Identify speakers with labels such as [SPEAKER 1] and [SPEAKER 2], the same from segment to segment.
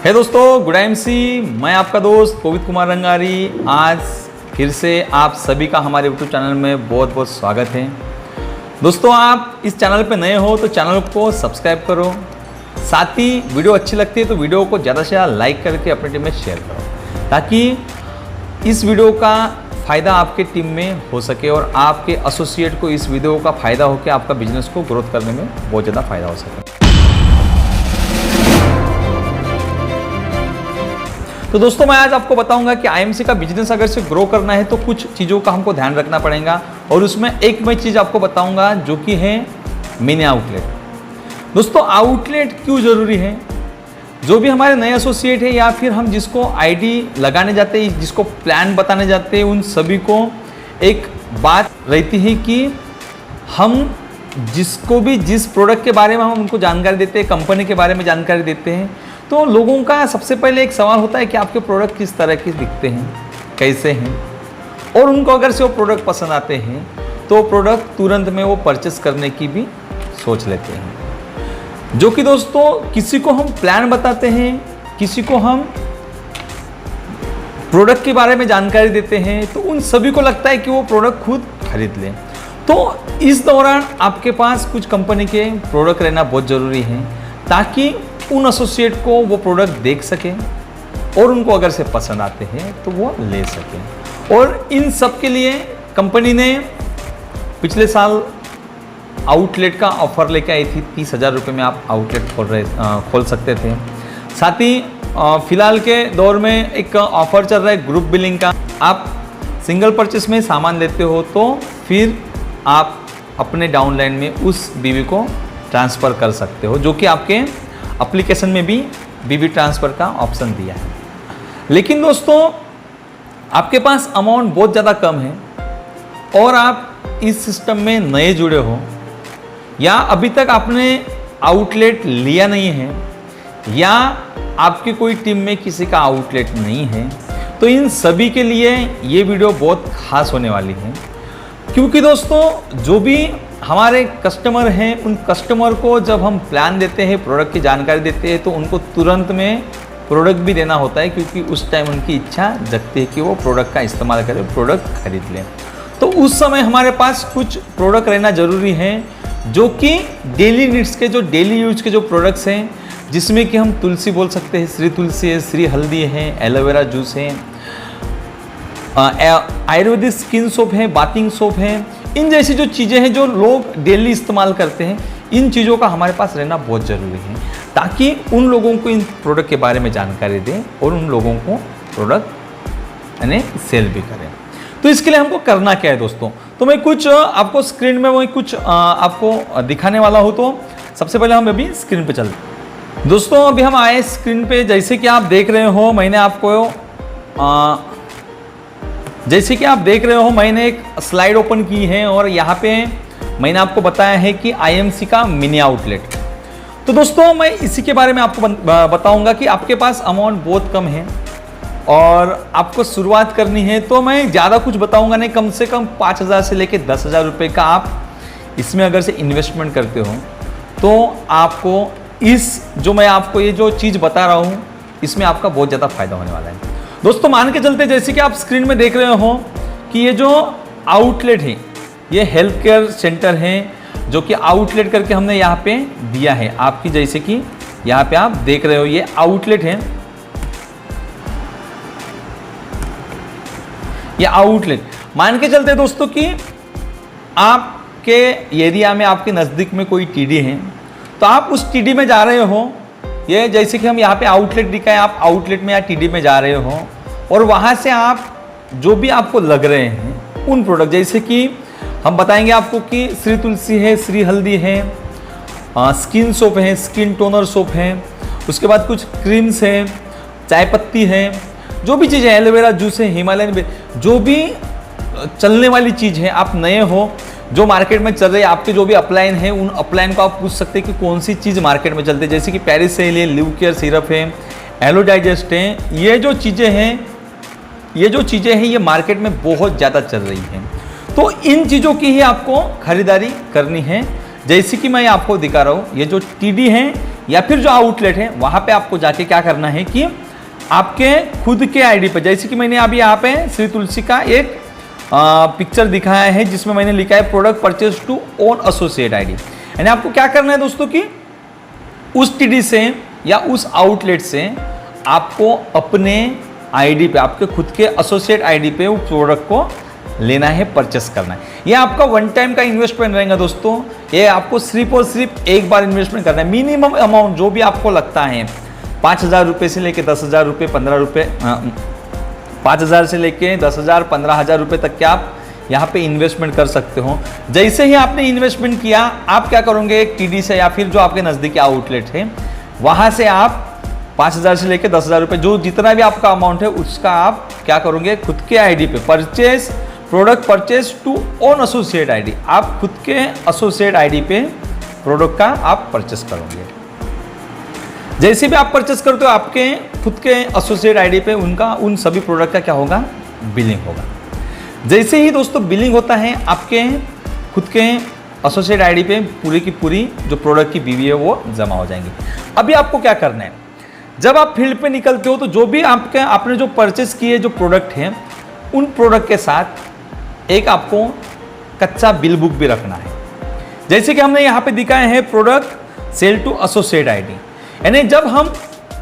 [SPEAKER 1] है दोस्तों, good MC. मैं आपका दोस्त पवित्र कुमार रंगारी। आज फिर से आप सभी का हमारे यूट्यूब चैनल में बहुत बहुत स्वागत है। दोस्तों, आप इस चैनल पे नए हो तो चैनल को सब्सक्राइब करो। साथ ही वीडियो अच्छी लगती है तो वीडियो को ज़्यादा से ज़्यादा लाइक करके अपनी टीम में शेयर करो, ताकि इस वीडियो का फ़ायदा आपके टीम में हो सके और आपके एसोसिएट को इस वीडियो का फ़ायदा हो कि आपका बिजनेस को ग्रोथ करने में बहुत ज़्यादा फ़ायदा हो सके। तो दोस्तों, मैं आज आपको बताऊंगा कि आईएमसी का बिजनेस अगर से ग्रो करना है तो कुछ चीज़ों का हमको ध्यान रखना पड़ेगा, और उसमें एक मैं चीज़ आपको बताऊंगा जो कि है मिनी आउटलेट। दोस्तों, आउटलेट क्यों ज़रूरी है? जो भी हमारे नए एसोसिएट है या फिर हम जिसको आईडी लगाने जाते हैं, जिसको प्लान बताने जाते हैं, उन सभी को एक बात रहती है कि हम जिसको भी जिस प्रोडक्ट के बारे में हम उनको जानकारी देते हैं, कंपनी के बारे में जानकारी देते हैं, तो लोगों का सबसे पहले एक सवाल होता है कि आपके प्रोडक्ट किस तरह के दिखते हैं, कैसे हैं, और उनको अगर से वो प्रोडक्ट पसंद आते हैं तो प्रोडक्ट तुरंत में वो परचेस करने की भी सोच लेते हैं। जो कि दोस्तों, किसी को हम प्लान बताते हैं, किसी को हम प्रोडक्ट के बारे में जानकारी देते हैं, तो उन सभी को लगता है कि वो प्रोडक्ट खुद खरीद लें। तो इस दौरान आपके पास कुछ कंपनी के प्रोडक्ट रहना बहुत ज़रूरी है, ताकि उन एसोसिएट को वो प्रोडक्ट देख सकें और उनको अगर से पसंद आते हैं तो वो ले सकें। और इन सब के लिए कंपनी ने पिछले साल आउटलेट का ऑफ़र लेके आई थी। 30,000 रुपये में आप आउटलेट खोल सकते थे। साथ ही फ़िलहाल के दौर में एक ऑफ़र चल रहा है ग्रुप बिलिंग का। आप सिंगल परचेस में सामान लेते हो तो फिर आप अपने डाउनलाइन में उस बीवी को ट्रांसफ़र कर सकते हो, जो कि आपके एप्लीकेशन में भी बीबी ट्रांसफ़र का ऑप्शन दिया है। लेकिन दोस्तों, आपके पास अमाउंट बहुत ज़्यादा कम है और आप इस सिस्टम में नए जुड़े हो, या अभी तक आपने आउटलेट लिया नहीं है, या आपकी कोई टीम में किसी का आउटलेट नहीं है, तो इन सभी के लिए ये वीडियो बहुत खास होने वाली है। क्योंकि दोस्तों, जो भी हमारे कस्टमर हैं, उन कस्टमर को जब हम प्लान देते हैं, प्रोडक्ट की जानकारी देते हैं, तो उनको तुरंत में प्रोडक्ट भी देना होता है, क्योंकि उस टाइम उनकी इच्छा जगती है कि वो प्रोडक्ट का इस्तेमाल करें, प्रोडक्ट खरीद लें। तो उस समय हमारे पास कुछ प्रोडक्ट रहना ज़रूरी है, जो कि डेली नीड्स के, जो डेली यूज के जो प्रोडक्ट्स हैं, जिसमें कि हम तुलसी बोल सकते हैं, श्री तुलसी है, श्री हल्दी है, एलोवेरा जूस है, आयुर्वेदिक स्किन सोप है, बाथिंग सोप है। इन जैसी जो चीज़ें हैं जो लोग डेली इस्तेमाल करते हैं, इन चीज़ों का हमारे पास रहना बहुत ज़रूरी है, ताकि उन लोगों को इन प्रोडक्ट के बारे में जानकारी दें और उन लोगों को प्रोडक्ट यानी सेल भी करें। तो इसके लिए हमको करना क्या है दोस्तों? तो मैं कुछ आपको स्क्रीन में मैं कुछ आपको दिखाने वाला हूँ। तो सबसे पहले हम अभी स्क्रीन पे चलते हैं। दोस्तों, अभी हम आए स्क्रीन पे। जैसे कि आप देख रहे हो, मैंने एक स्लाइड ओपन की है और यहाँ पे मैंने आपको बताया है कि आईएमसी का मिनी आउटलेट। तो दोस्तों, मैं इसी के बारे में आपको बताऊंगा कि आपके पास अमाउंट बहुत कम है और आपको शुरुआत करनी है, तो मैं ज़्यादा कुछ बताऊंगा नहीं। कम से कम 5,000 से लेकर 10,000 रुपये का आप इसमें अगर से इन्वेस्टमेंट करते हो, तो आपको जो मैं आपको ये जो चीज़ बता रहा हूँ, इसमें आपका बहुत ज़्यादा फायदा होने वाला है। दोस्तों, मान के चलते, जैसे कि आप स्क्रीन में देख रहे हो कि ये जो आउटलेट है, ये हेल्थ केयर सेंटर है, जो कि आउटलेट करके हमने यहाँ पे दिया है आपकी। जैसे कि यहाँ पे आप देख रहे हो, ये आउटलेट है, ये आउटलेट। मान के चलते दोस्तों कि आपके एरिया में, आपके नज़दीक में कोई टीडी है, तो आप उस टीडी में जा रहे हो। ये जैसे कि हम यहाँ पे आउटलेट दिखा है, आप आउटलेट में या टीडी में जा रहे हो, और वहाँ से आप जो भी आपको लग रहे हैं उन प्रोडक्ट, जैसे कि हम बताएंगे आपको कि श्री तुलसी है, श्री हल्दी है, स्किन सोप है, स्किन टोनर सोप है, उसके बाद कुछ क्रीम्स है, चाय पत्ती है, जो भी चीज़ें, एलोवेरा जूस है, हिमालयन, जो भी चलने वाली चीज़ है। आप नए हो, जो मार्केट में चल रही है, आपके जो भी अपलाइन है, उन अपलाइन को आप पूछ सकते हैं कि कौन सी चीज़ मार्केट में चलती है। जैसे कि पेरिस सेल है, लिव केयर सिरप है, एलो डाइजेस्ट है। ये जो चीज़ें हैं, ये मार्केट में बहुत ज़्यादा चल रही हैं। तो इन चीज़ों की ही आपको खरीदारी करनी है। जैसे कि मैं आपको दिखा रहा हूँ, ये जो टीडी है, या फिर जो आउटलेट है वहाँ पे आपको जाके क्या करना है कि आपके खुद के आईडी पे, जैसे कि मैंने अभी यहाँ पे श्री तुलसी का एक पिक्चर दिखाया है जिसमें मैंने लिखा है product purchase to own associate ID. यानी आपको क्या करना है दोस्तों कि उस टीडी से या उस आउटलेट से आपको अपने आईडी पे, आपके खुद के एसोसिएट आईडी पे वो प्रोडक्ट को लेना है, परचेस करना है। ये आपका वन टाइम का इन्वेस्टमेंट रहेगा दोस्तों। ये आपको सिर्फ और सिर्फ एक बार इन्वेस्टमेंट करना है। मिनिमम अमाउंट जो भी आपको लगता है 5,000 रुपये से लेके 10,000 रुपये, 15 रुपये, 5,000 से लेके 10,000, 15,000 रुपये तक के आप यहाँ पे इन्वेस्टमेंट कर सकते हो। जैसे ही आपने इन्वेस्टमेंट किया, आप क्या करोगे, एक टीडी से या फिर जो आपके नज़दीकी आउटलेट है वहाँ से आप 5,000 से लेके 10,000 रुपये, जो जितना भी आपका अमाउंट है उसका आप क्या करोगे, खुद के आईडी पे purchase, product purchase to own associate ID, आप खुद के एसोसिएट आईडी पे प्रोडक्ट का आप परचेस करोगे। जैसे भी आप परचेस करते हो आपके खुद के एसोसिएट आईडी पे उनका उन सभी प्रोडक्ट का क्या होगा, बिलिंग होगा। जैसे ही दोस्तों बिलिंग होता है आपके खुद के एसोसिएट आईडी पे पूरी की पूरी जो प्रोडक्ट की बीवी है वो जमा हो जाएंगी। अभी आपको क्या करना है, जब आप फील्ड पे निकलते हो तो जो भी आपने जो परचेस किए जो प्रोडक्ट हैं उन प्रोडक्ट के साथ एक आपको कच्चा बिल बुक भी रखना है। जैसे कि हमने यहाँ पे दिखाया है product sale to associate ID, यानी जब हम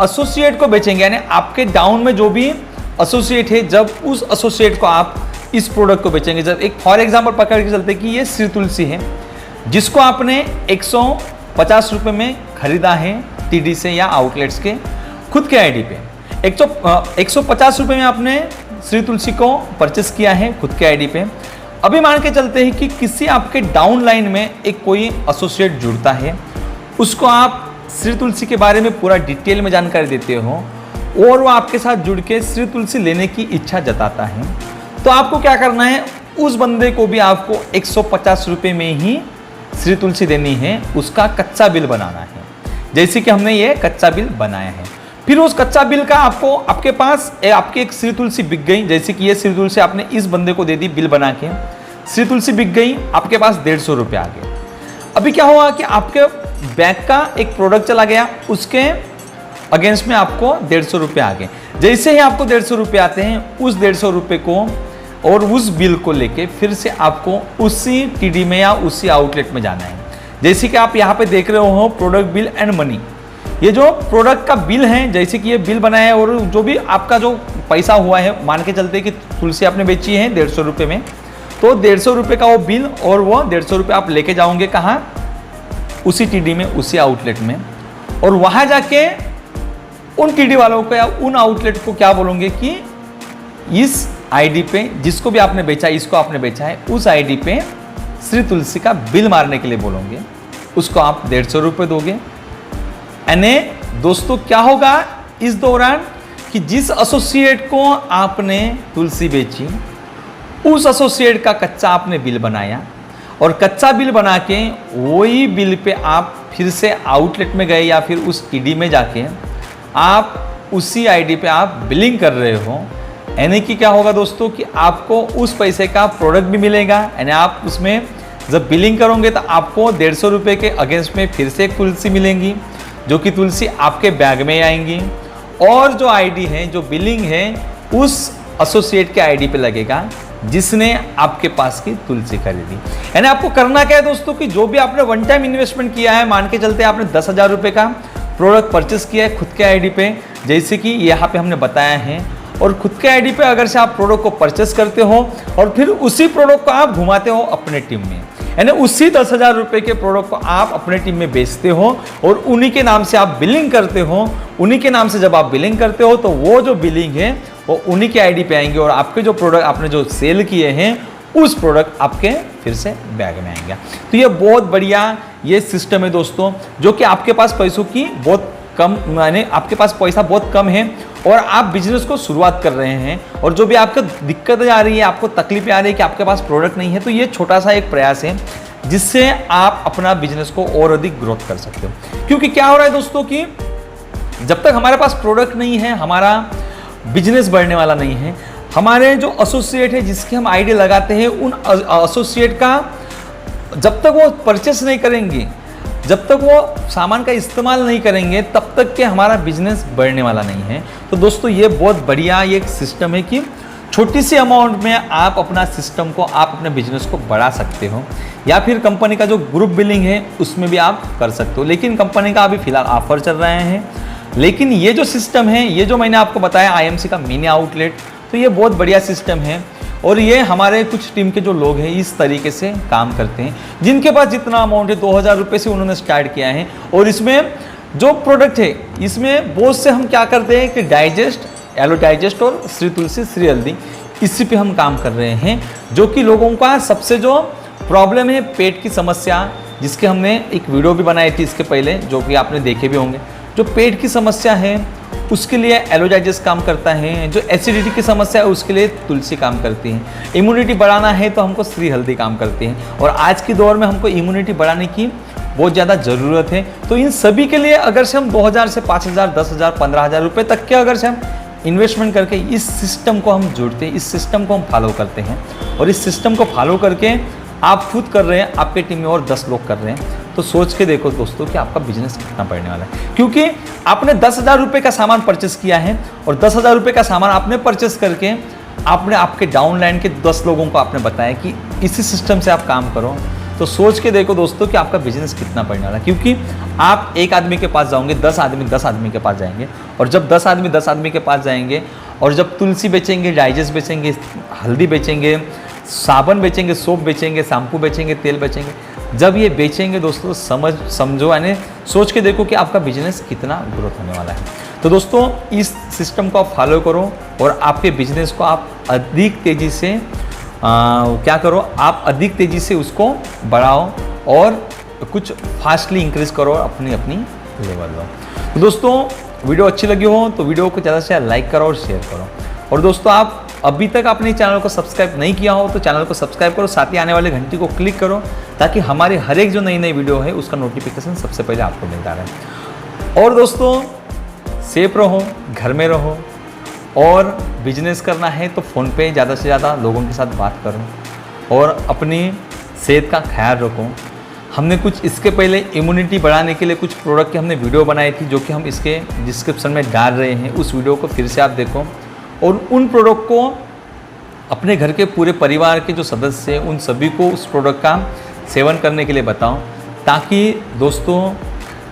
[SPEAKER 1] एसोसिएट को बेचेंगे, यानी आपके डाउन में जो भी एसोसिएट है, जब उस एसोसिएट को आप इस प्रोडक्ट को बेचेंगे, जब एक फॉर एग्जांपल पकड़ के चलते कि ये श्री तुलसी है जिसको आपने 150 रुपये में खरीदा है टीडी से या आउटलेट्स के खुद के आईडी पे, 150 रुपये में आपने श्री तुलसी को परचेस किया है खुद के आईडी पे। अभी मान के चलते हैं कि किसी आपके डाउन लाइन में एक कोई एसोसिएट जुड़ता है, उसको आप श्री तुलसी के बारे में पूरा डिटेल में जानकारी देते हो और वो आपके साथ जुड़ के श्री तुलसी लेने की इच्छा जताता है, तो आपको क्या करना है, उस बंदे को भी आपको 150 रुपये में ही श्री तुलसी देनी है, उसका कच्चा बिल बनाना है। जैसे कि हमने ये कच्चा बिल बनाया है, फिर उस कच्चा बिल का आपको आपके पास आपकी एक श्री तुलसी बिक गई, जैसे कि ये श्री तुलसी आपने इस बंदे को दे दी बिल बना के, श्री तुलसी बिक गई, आपके पास 150 रुपये आ गए। अभी क्या हुआ कि आपके बैंक का एक प्रोडक्ट चला गया, उसके अगेंस्ट में आपको 150 रुपये आ गए। जैसे ही आपको 150 रुपये आते हैं, उस 150 रुपये को और उस बिल को लेके फिर से आपको उसी टीडी में या उसी आउटलेट में जाना है। जैसे कि आप यहाँ पे देख रहे हो प्रोडक्ट बिल एंड मनी, ये जो प्रोडक्ट का बिल है, जैसे कि ये बिल बनाया है और जो भी आपका जो पैसा हुआ है, मान के चलते कि तुलसी आपने बेची है 150 रुपये में, तो 150 रुपये का वो बिल और वो 150 रुपये आप लेके जाओगे कहाँ, उसी टीडी में, उसी आउटलेट में, और वहाँ जाके उन टीडी वालों को या उन आउटलेट को क्या बोलोगे कि इस आईडी पे जिसको भी आपने बेचा, इसको आपने बेचा है, उस आईडी पे श्री तुलसी का बिल मारने के लिए बोलोगे, उसको आप 150 रुपये दोगे। यानी दोस्तों क्या होगा इस दौरान कि जिस एसोसिएट को आपने तुलसी बेची, उस एसोसिएट का कच्चा आपने बिल बनाया और कच्चा बिल बना के वही बिल पे आप फिर से आउटलेट में गए या फिर उस टीडी में जाके आप उसी आईडी पे आप बिलिंग कर रहे हो। यानी कि क्या होगा दोस्तों कि आपको उस पैसे का प्रोडक्ट भी मिलेगा, यानी आप उसमें जब बिलिंग करोगे तो आपको 150 रुपये के अगेंस्ट में फिर से एक तुलसी मिलेंगी, जो कि तुलसी आपके बैग में आएंगी, और जो आईडी है, जो बिलिंग है, उस एसोसिएट के आईडी पे लगेगा जिसने आपके पास की तुलसी खरीदी। यानी आपको करना क्या है दोस्तों कि जो भी आपने वन टाइम इन्वेस्टमेंट किया है, मान के चलते आपने 10,000 रुपये का प्रोडक्ट परचेस किया है खुद के आईडी पे, जैसे कि यहाँ पे हमने बताया है, और खुद के आईडी पे अगर से आप प्रोडक्ट को परचेस करते हो और फिर उसी प्रोडक्ट को आप घुमाते हो अपने टीम में, यानी उसी 10,000 रुपये के प्रोडक्ट को आप अपने टीम में बेचते हो और उन्हीं के नाम से आप बिलिंग करते हो। उन्हीं के नाम से जब आप बिलिंग करते हो तो वो जो बिलिंग है वो उन्हीं के आईडी पे आएंगे और आपके जो प्रोडक्ट आपने जो सेल किए हैं उस प्रोडक्ट आपके फिर से बैग में आएंगे। तो ये बहुत बढ़िया ये सिस्टम है दोस्तों, जो कि आपके पास पैसों की बहुत कम, यानी आपके पास पैसा बहुत कम है और आप बिजनेस को शुरुआत कर रहे हैं, और जो भी आपको दिक्कतें आ रही है, आपको तकलीफें आ रही है कि आपके पास प्रोडक्ट नहीं है, तो ये छोटा सा एक प्रयास है जिससे आप अपना बिजनेस को और अधिक ग्रोथ कर सकते हो। क्योंकि क्या हो रहा है दोस्तों कि जब तक हमारे पास प्रोडक्ट नहीं है, हमारा बिजनेस बढ़ने वाला नहीं है। हमारे जो एसोसिएट है जिसके हम आईडी लगाते हैं, उन एसोसिएट का जब तक वो परचेस नहीं करेंगे, जब तक वो सामान का इस्तेमाल नहीं करेंगे तब तक के हमारा बिजनेस बढ़ने वाला नहीं है। तो दोस्तों ये बहुत बढ़िया ये एक सिस्टम है कि छोटी सी अमाउंट में आप अपना सिस्टम को, आप अपने बिजनेस को बढ़ा सकते हो, या फिर कंपनी का जो ग्रुप बिलिंग है उसमें भी आप कर सकते हो। लेकिन कंपनी का अभी फिलहाल ऑफर चल रहे हैं। लेकिन ये जो सिस्टम है, ये जो मैंने आपको बताया IMC का मिनी आउटलेट, तो ये बहुत बढ़िया सिस्टम है और ये हमारे कुछ टीम के जो लोग हैं इस तरीके से काम करते हैं, जिनके पास जितना अमाउंट है 2000 रुपये से उन्होंने स्टार्ट किया है। और इसमें जो प्रोडक्ट है इसमें बहुत से हम क्या करते हैं कि डाइजेस्ट, एलो डाइजेस्ट और श्री तुलसी, श्री हल्दी, इसी पे हम काम कर रहे हैं, जो कि लोगों का सबसे जो प्रॉब्लम है पेट की समस्या, जिसके हमने एक वीडियो भी बनाई थी इसके पहले, जो कि आपने देखे भी होंगे। जो पेट की समस्या है उसके लिए एलो डाइजेस्ट काम करता है, जो एसिडिटी की समस्या है उसके लिए तुलसी काम करती है, इम्यूनिटी बढ़ाना है तो हमको श्री हल्दी काम करती है। और आज के दौर में हमको इम्यूनिटी बढ़ाने की बहुत ज़्यादा ज़रूरत है। तो इन सभी के लिए अगर से हम 2000 से 5000, 10,000, 15,000 रुपये तक के अगर से हम इन्वेस्टमेंट करके इस सिस्टम को हम जुड़ते हैं, इस सिस्टम को हम फॉलो करते हैं, और इस सिस्टम को फॉलो करके आप खुद कर रहे हैं, आपके टीम में और 10 लोग कर रहे हैं, तो सोच के देखो दोस्तों कि आपका बिजनेस कितना बढ़ने वाला है। क्योंकि आपने 10,000 रुपये का सामान परचेस किया है और 10,000 रुपये का सामान आपने परचेस करके आपने आपके डाउनलाइन के 10 लोगों को आपने बताया कि इसी सिस्टम से आप काम करो, तो सोच के देखो दोस्तों कि आपका बिजनेस कितना बढ़ने वाला है। क्योंकि आप एक आदमी के पास जाओगे, 10 आदमी 10 आदमी के पास जाएंगे, और जब 10 आदमी 10 आदमी के पास जाएंगे और जब तुलसी बेचेंगे, डाइजेस्ट बेचेंगे, हल्दी बेचेंगे, साबुन बेचेंगे, सोप बेचेंगे, शैम्पू बेचेंगे, तेल बेचेंगे, जब ये बेचेंगे दोस्तों समझो यानी सोच के देखो कि आपका बिजनेस कितना ग्रोथ होने वाला है। तो दोस्तों इस सिस्टम को आप फॉलो करो और आपके बिजनेस को आप अधिक तेज़ी से क्या करो, आप अधिक तेज़ी से उसको बढ़ाओ और कुछ फास्टली इंक्रीज करो, अपनी लेवल लो। तो दोस्तों वीडियो अच्छी लगी हो तो वीडियो को ज़्यादा से ज़्यादा लाइक करो और शेयर करो। और दोस्तों आप अभी तक आपने चैनल को सब्सक्राइब नहीं किया हो तो चैनल को सब्सक्राइब करो, साथ ही आने वाले घंटी को क्लिक करो, ताकि हमारे हर एक जो नई नई वीडियो है उसका नोटिफिकेशन सबसे पहले आपको मिलता रहे। और दोस्तों सेफ रहो, घर में रहो, और बिजनेस करना है तो फ़ोन पे ज़्यादा से ज़्यादा लोगों के साथ बात करो और अपनी सेहत का ख्याल रखो। हमने कुछ इसके पहले इम्यूनिटी बढ़ाने के लिए कुछ प्रोडक्ट की हमने वीडियो बनाई थी, जो कि हम इसके डिस्क्रिप्शन में डाल रहे हैं, उस वीडियो को फिर से आप देखो और उन प्रोडक्ट को अपने घर के पूरे परिवार के जो सदस्य हैं उन सभी को उस प्रोडक्ट का सेवन करने के लिए बताओ, ताकि दोस्तों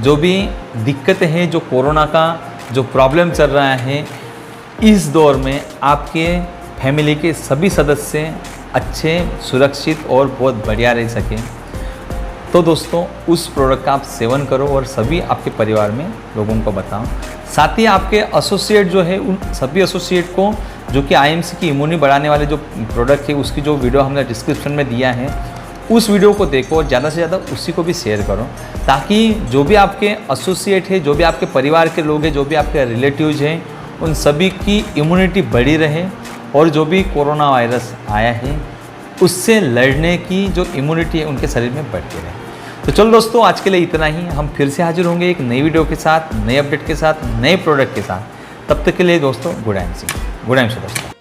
[SPEAKER 1] जो भी दिक्कतें हैं, जो कोरोना का जो प्रॉब्लम चल रहा है, इस दौर में आपके फैमिली के सभी सदस्य अच्छे, सुरक्षित और बहुत बढ़िया रह सकें। तो दोस्तों उस प्रोडक्ट का आप सेवन करो और सभी आपके परिवार में लोगों को बताओ। साथ ही आपके एसोसिएट जो है उन सभी एसोसिएट को, जो कि IMC की इम्यूनिटी बढ़ाने वाले जो प्रोडक्ट है उसकी जो वीडियो हमने डिस्क्रिप्शन में दिया है, उस वीडियो को देखो और ज़्यादा से ज़्यादा उसी को भी शेयर करो, ताकि जो भी आपके एसोसिएट है, जो भी आपके परिवार के लोग हैं, जो भी आपके रिलेटिव्स हैं, उन सभी की इम्यूनिटी बढ़ी रहे और जो भी कोरोना वायरस आया है उससे लड़ने की जो इम्यूनिटी है उनके शरीर में बढ़ती रहे। तो चलो दोस्तों आज के लिए इतना ही। हम फिर से हाजिर होंगे एक नई वीडियो के साथ, नए अपडेट के साथ, नए प्रोडक्ट के साथ। तब तक के लिए दोस्तों गुड एम सी दोस्तों।